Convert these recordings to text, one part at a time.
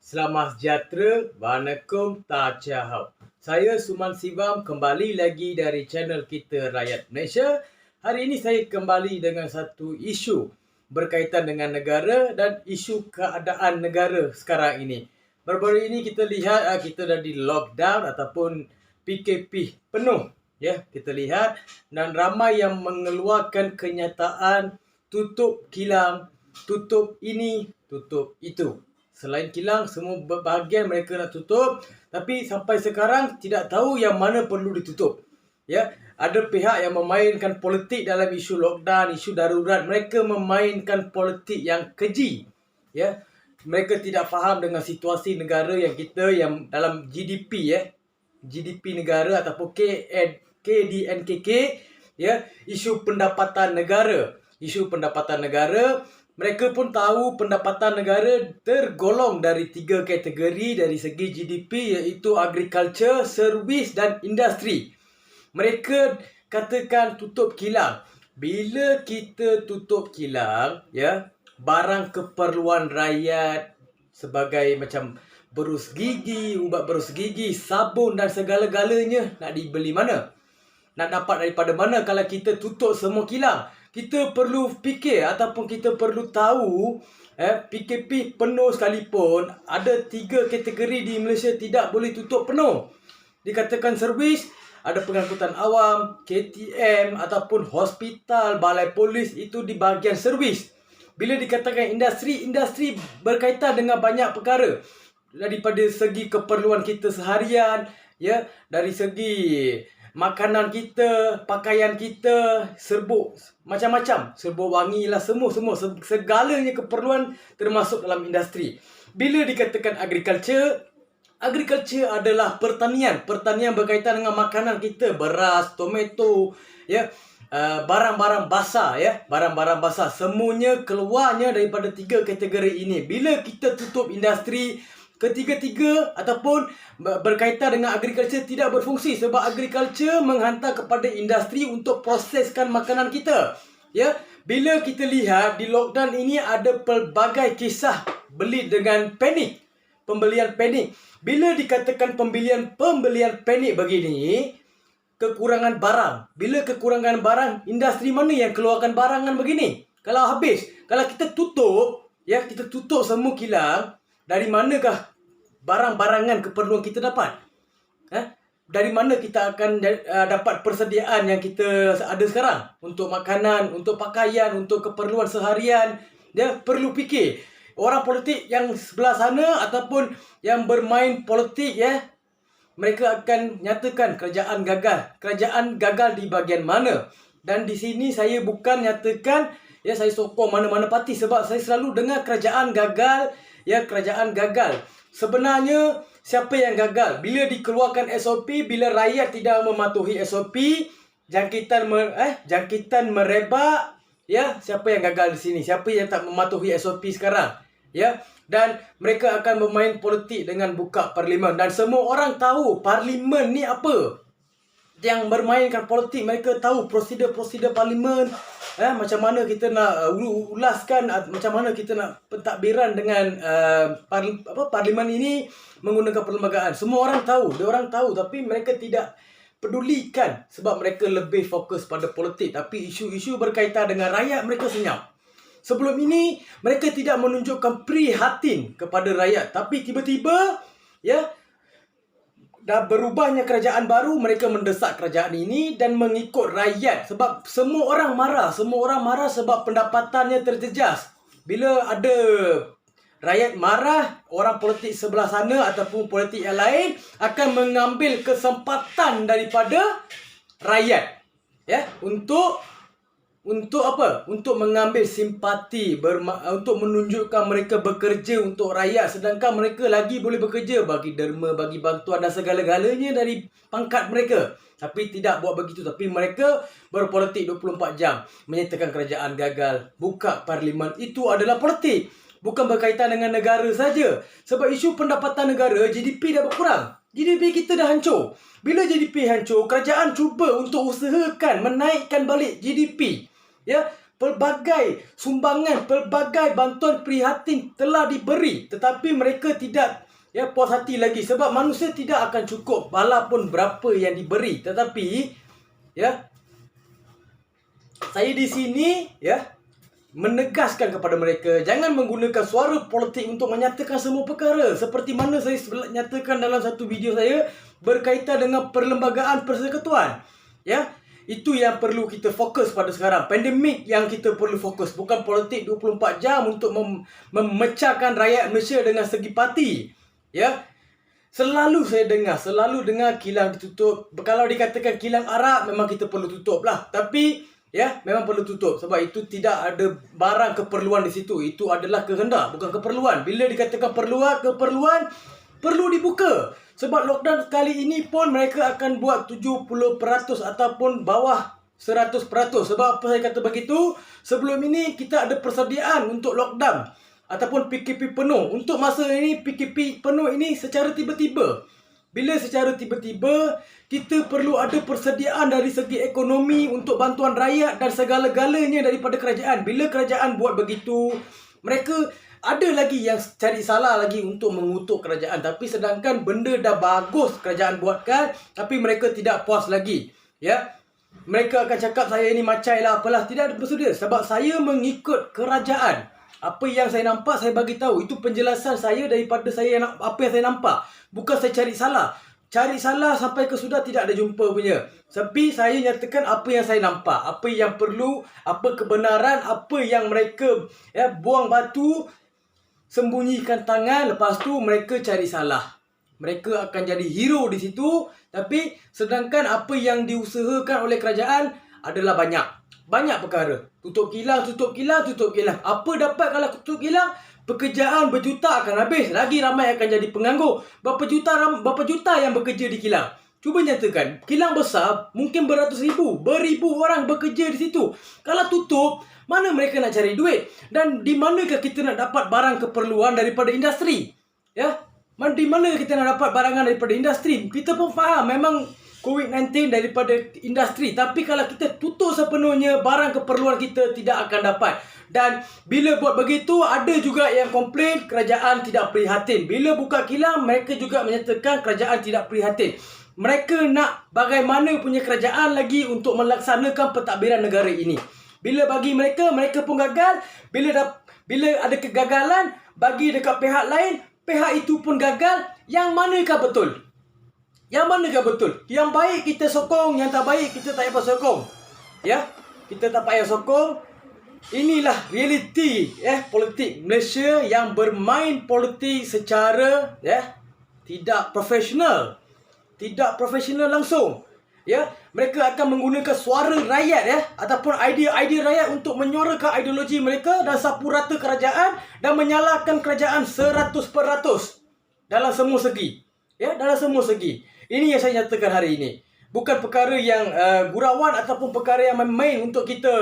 Selamat sejahtera, Waalaikum Tajahau. Saya Suman Sivam kembali lagi dari channel kita Rakyat Malaysia. Hari ini saya kembali dengan satu isu berkaitan dengan negara dan isu keadaan negara sekarang ini. Baru-baru ini kita lihat kita dah di lockdown ataupun PKP penuh. Ya, kita lihat dan ramai yang mengeluarkan kenyataan tutup kilang, tutup ini, tutup itu. Selain kilang, semua bahagian mereka nak tutup. Tapi sampai sekarang tidak tahu yang mana perlu ditutup. Ya, ada pihak yang memainkan politik dalam isu lockdown, isu darurat. Mereka memainkan politik yang keji. Ya, mereka tidak faham dengan situasi negara yang kita yang dalam GDP GDP negara ataupun KDNKK, ya, isu pendapatan negara. Isu pendapatan negara, mereka pun tahu pendapatan negara tergolong dari 3 kategori dari segi GDP, iaitu agriculture, servis dan industri. Mereka katakan tutup kilang. Bila kita tutup kilang, ya, barang keperluan rakyat sebagai macam berus gigi, ubat berus gigi, sabun dan segala-galanya nak dibeli mana? Nak dapat daripada mana kalau kita tutup semua kilang? Kita perlu fikir ataupun kita perlu tahu PKP penuh sekalipun, ada 3 kategori di Malaysia tidak boleh tutup penuh. Dikatakan servis, ada pengangkutan awam, KTM ataupun hospital, balai polis, itu di bahagian servis. Bila dikatakan industri, industri berkaitan dengan banyak perkara. Daripada segi keperluan kita seharian, ya, dari segi makanan kita, pakaian kita, serbuk macam-macam, serbuk wangi lah, semua segalanya keperluan termasuk dalam industri. Bila dikatakan agriculture, agriculture adalah pertanian. Pertanian berkaitan dengan makanan kita, beras, tomato, ya, barang-barang basah, ya, barang-barang basah, semuanya keluarnya daripada 3 kategori ini. Bila kita tutup industri, ketiga-tiga ataupun berkaitan dengan agriculture tidak berfungsi, sebab agriculture menghantar kepada industri untuk proseskan makanan kita. Ya, bila kita lihat di lockdown ini ada pelbagai kisah beli dengan panik, pembelian panik. Bila dikatakan pembelian panik begini, kekurangan barang. Bila kekurangan barang, industri mana yang keluarkan barangan begini? Kalau habis, kalau kita tutup, ya, kita tutup semua kilang, dari manakah barang-barangan keperluan kita dapat? Dari mana kita akan dapat persediaan yang kita ada sekarang? Untuk makanan, untuk pakaian, untuk keperluan seharian. Dia perlu fikir. Orang politik yang sebelah sana ataupun yang bermain politik, ya, mereka akan nyatakan kerajaan gagal. Kerajaan gagal di bahagian mana? Dan di sini saya bukan nyatakan, ya, saya sokong mana-mana parti, sebab saya selalu dengar kerajaan gagal, ya, kerajaan gagal. Sebenarnya siapa yang gagal? Bila dikeluarkan SOP, bila rakyat tidak mematuhi SOP, jangkitan merebak, ya, siapa yang gagal di sini? Siapa yang tak mematuhi SOP sekarang? Ya, dan mereka akan bermain politik dengan buka parlimen, dan semua orang tahu parlimen ni apa. Yang bermainkan politik, mereka tahu prosedur-prosedur parlimen, macam mana kita nak ulaskan, macam mana kita nak pentadbiran dengan parlimen ini menggunakan perlembagaan. Semua orang tahu, dia orang tahu, tapi mereka tidak pedulikan sebab mereka lebih fokus pada politik. Tapi isu-isu berkaitan dengan rakyat mereka senyap. Sebelum ini mereka tidak menunjukkan prihatin kepada rakyat, tapi tiba-tiba, ya, dah berubahnya kerajaan baru, mereka mendesak kerajaan ini dan mengikut rakyat. Sebab semua orang marah sebab pendapatannya terjejas. Bila ada rakyat marah, orang politik sebelah sana ataupun politik yang lain akan mengambil kesempatan daripada rakyat, ya, untuk apa? Untuk mengambil simpati, untuk menunjukkan mereka bekerja untuk rakyat, sedangkan mereka lagi boleh bekerja bagi derma, bagi bantuan dan segala-galanya dari pangkat mereka. Tapi tidak buat begitu. Tapi mereka berpolitik 24 jam, menyatakan kerajaan gagal, buka parlimen. Itu adalah politik, bukan berkaitan dengan negara saja. Sebab isu pendapatan negara, GDP dah berkurang. GDP kita dah hancur. Bila GDP hancur, kerajaan cuba untuk usahakan menaikkan balik GDP. Ya, pelbagai sumbangan, pelbagai bantuan prihatin telah diberi, tetapi mereka tidak puas hati lagi sebab manusia tidak akan cukup walaupun berapa yang diberi. Tetapi saya di sini menegaskan kepada mereka, jangan menggunakan suara politik untuk menyatakan semua perkara. Seperti mana saya nyatakan dalam satu video saya berkaitan dengan perlembagaan persekutuan. Itu yang perlu kita fokus pada sekarang. Pandemik yang kita perlu fokus, bukan politik 24 jam untuk memecahkan rakyat Malaysia dengan segi parti. Selalu dengar kilang ditutup. Kalau dikatakan kilang arak, memang kita perlu tutup lah. Tapi memang perlu tutup sebab itu tidak ada barang keperluan di situ. Itu adalah kehendak, bukan keperluan. Bila dikatakan keperluan perlu dibuka. Sebab lockdown kali ini pun mereka akan buat 70% ataupun bawah 100%. Sebab apa saya kata begitu? Sebelum ini kita ada persediaan untuk lockdown ataupun PKP penuh. Untuk masa ini PKP penuh ini secara tiba-tiba. Bila secara tiba-tiba, kita perlu ada persediaan dari segi ekonomi untuk bantuan rakyat dan segala-galanya daripada kerajaan. Bila kerajaan buat begitu, mereka ada lagi yang cari salah lagi untuk mengutuk kerajaan. Tapi sedangkan benda dah bagus kerajaan buatkan, tapi mereka tidak puas lagi. Mereka akan cakap saya ni macai lah apalah. Tidak ada bersedia sebab saya mengikut kerajaan. Apa yang saya nampak saya bagi tahu. Itu penjelasan saya daripada apa yang saya nampak. Bukan saya cari salah. Cari salah sampai ke sudah tidak ada jumpa punya. Tapi saya nyatakan apa yang saya nampak, apa yang perlu, apa kebenaran, apa yang mereka buang batu, sembunyikan tangan, lepas tu mereka cari salah. Mereka akan jadi hero di situ. Tapi sedangkan apa yang diusahakan oleh kerajaan adalah banyak perkara. Tutup kilang. Apa dapat kalau tutup kilang? Pekerjaan berjuta akan habis. Lagi ramai akan jadi penganggur. Berapa juta yang bekerja di kilang? Cuba nyatakan, kilang besar mungkin beratus ribu, beribu orang bekerja di situ. Kalau tutup, mana mereka nak cari duit? Dan di manakah kita nak dapat barang keperluan daripada industri? Di mana kita nak dapat barangan daripada industri? Kita pun faham memang COVID-19 daripada industri. Tapi kalau kita tutup sepenuhnya, barang keperluan kita tidak akan dapat. Dan bila buat begitu, ada juga yang komplain kerajaan tidak prihatin. Bila buka kilang, mereka juga menyatakan kerajaan tidak prihatin. Mereka nak bagaimana punya kerajaan lagi untuk melaksanakan pentadbiran negara ini. Bila bagi mereka pun gagal. Bila ada kegagalan, bagi dekat pihak lain, pihak itu pun gagal. Yang manakah betul? Yang baik kita sokong, yang tak baik kita tak payah sokong. Kita tak payah sokong. Inilah realiti politik Malaysia yang bermain politik secara tidak profesional. Tidak profesional langsung. Mereka akan menggunakan suara rakyat ataupun idea-idea rakyat untuk menyuarakan ideologi mereka dan sapu rata kerajaan dan menyalahkan kerajaan 100% dalam semua segi. Dalam semua segi. Ini yang saya nyatakan hari ini. Bukan perkara yang gurauan ataupun perkara yang main-main untuk kita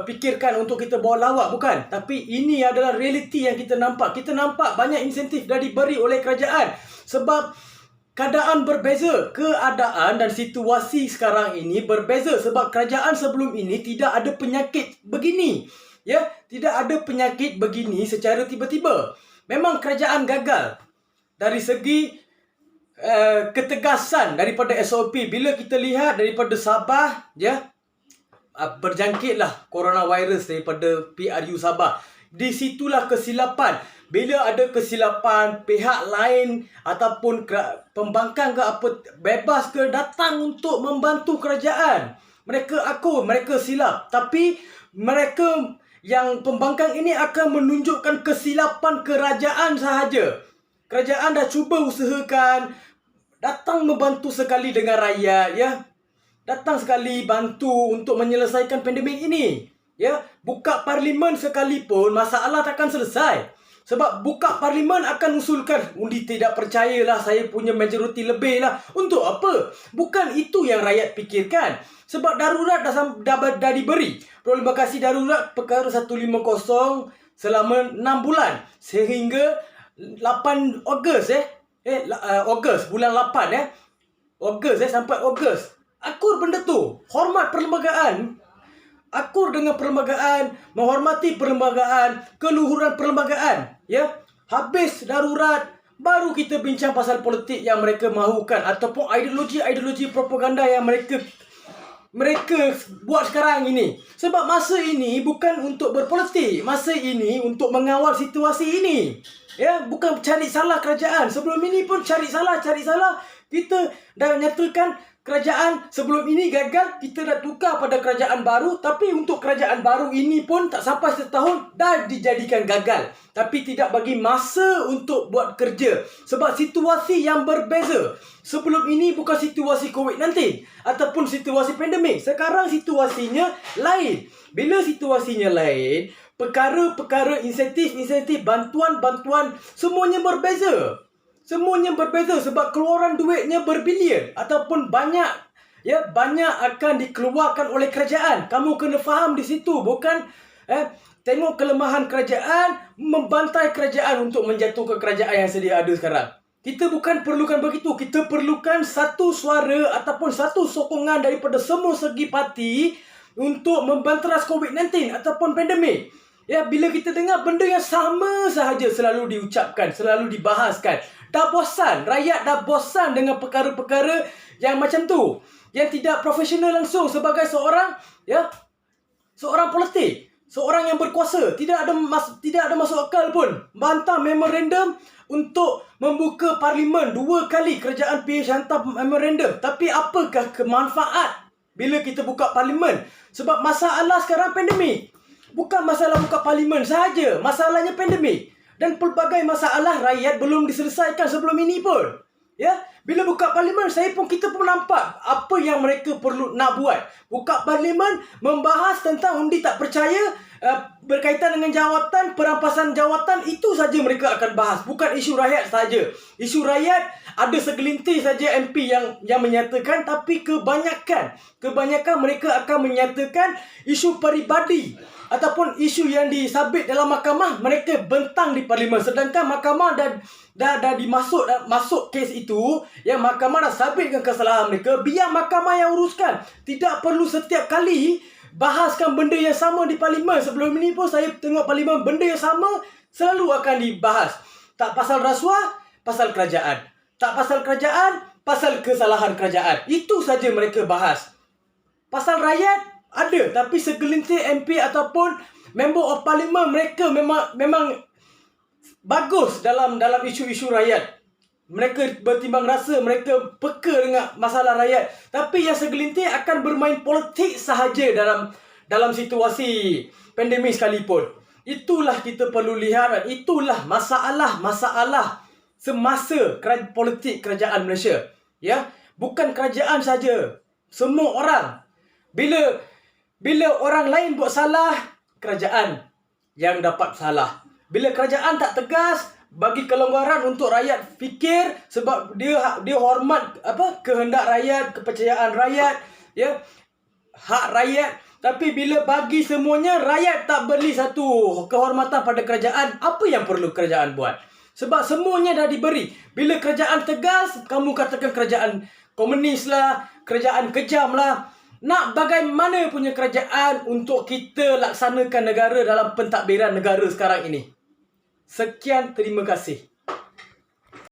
fikirkan, untuk kita bawa lawak, bukan. Tapi ini adalah realiti yang kita nampak. Kita nampak banyak insentif dah diberi oleh kerajaan. Sebab keadaan berbeza. Keadaan dan situasi sekarang ini berbeza. Sebab kerajaan sebelum ini tidak ada penyakit begini. Tidak ada penyakit begini secara tiba-tiba. Memang kerajaan gagal. Dari segi ketegasan daripada SOP. Bila kita lihat daripada Sabah, berjangkitlah coronavirus daripada PRU Sabah. Di situlah kesilapan. Bila ada kesilapan, pihak lain ataupun pembangkang ke apa bebas ke datang untuk membantu kerajaan. Mereka akur, mereka silap. Tapi mereka yang pembangkang ini akan menunjukkan kesilapan kerajaan sahaja. Kerajaan dah cuba usahakan, datang membantu sekali dengan rakyat, datang sekali bantu untuk menyelesaikan pandemik ini. Buka parlimen sekalipun masalah takkan selesai. Sebab buka parlimen akan usulkan undi tidak percayalah, saya punya majoriti lebih lah. Untuk apa? Bukan itu yang rakyat fikirkan. Sebab darurat dah diberi. Proklamasi darurat perkara 150 selama 6 bulan. Sehingga 8 Ogos Ogos bulan 8 Ogos sampai Ogos. Akur benda tu. Hormat perlembagaan. akur dengan perlembagaan, menghormati perlembagaan, keluhuran perlembagaan. Ya, habis darurat, baru kita bincang pasal politik yang mereka mahukan ataupun ideologi-ideologi propaganda yang mereka buat sekarang ini. Sebab masa ini bukan untuk berpolitik. Masa ini untuk mengawal situasi ini. Ya, bukan cari salah kerajaan. Sebelum ini pun cari salah. Kita dah nyatakan kerajaan sebelum ini gagal, kita dah tukar pada kerajaan baru. Tapi untuk kerajaan baru ini pun tak sampai setahun dah dijadikan gagal. Tapi tidak bagi masa untuk buat kerja. Sebab situasi yang berbeza. Sebelum ini bukan situasi COVID-19 ataupun situasi pandemik. Sekarang situasinya lain. Bila situasinya lain, perkara-perkara insentif, bantuan, semuanya berbeza. Semuanya berbeza sebab keluaran duitnya berbilion ataupun banyak. Ya, banyak akan dikeluarkan oleh kerajaan. Kamu kena faham di situ, bukan tengok kelemahan kerajaan, membantai kerajaan untuk menjatuhkan kerajaan yang sedia ada sekarang. Kita bukan perlukan begitu. Kita perlukan satu suara ataupun satu sokongan daripada semua segi parti untuk membanteras COVID-19 ataupun pandemik. Ya, bila kita dengar benda yang sama sahaja selalu diucapkan, selalu dibahaskan. Dah bosan. Rakyat dah bosan dengan perkara-perkara yang macam tu. Yang tidak profesional langsung sebagai seorang politik. Seorang yang berkuasa. Tidak ada masuk akal pun. Bantah memorandum untuk membuka parlimen 2 kali kerajaan PH hantar memorandum. Tapi apakah kemanfaat bila kita buka parlimen? Sebab masalah sekarang pandemik. Bukan masalah buka parlimen sahaja. Masalahnya pandemik. Dan pelbagai masalah rakyat belum diselesaikan sebelum ini pun. Ya, bila buka parlimen, kita pun nampak apa yang mereka perlu nak buat. Buka parlimen, membahas tentang undi tak percaya, berkaitan dengan jawatan, perampasan jawatan, itu saja mereka akan bahas. Bukan isu rakyat saja. Isu rakyat ada segelintir saja MP yang menyatakan, tapi kebanyakan mereka akan menyatakan isu peribadi ataupun isu yang disabit dalam mahkamah, mereka bentang di parlimen. Sedangkan mahkamah dah masuk kes itu, yang mahkamah dah sabitkan kesalahan mereka, biar mahkamah yang uruskan. Tidak perlu setiap kali bahaskan benda yang sama di parlimen. Sebelum ini pun saya tengok parlimen, benda yang sama selalu akan dibahas. Tak pasal rasuah, pasal kerajaan. Tak pasal kerajaan, pasal kesalahan kerajaan. Itu saja mereka bahas. Pasal rakyat ada, tapi segelintir MP ataupun member of parliament, mereka memang bagus dalam isu-isu rakyat. Mereka bertimbang rasa, mereka peka dengan masalah rakyat. Tapi yang segelintir akan bermain politik sahaja dalam situasi pandemik sekalipun. Itulah kita perlu lihat, dan itulah masalah semasa politik kerajaan Malaysia. Ya, bukan kerajaan saja, semua orang. Bila orang lain buat salah, kerajaan yang dapat salah. Bila kerajaan tak tegas, bagi kelonggaran untuk rakyat fikir, sebab dia hormat kehendak rakyat, kepercayaan rakyat, ya, hak rakyat. Tapi bila bagi semuanya, rakyat tak beri satu kehormatan pada kerajaan, apa yang perlu kerajaan buat? Sebab semuanya dah diberi. Bila kerajaan tegas, kamu katakan kerajaan komunis lah, kerajaan kejam lah. Nak bagaimana punya kerajaan untuk kita laksanakan negara dalam pentadbiran negara sekarang ini? Sekian, terima kasih.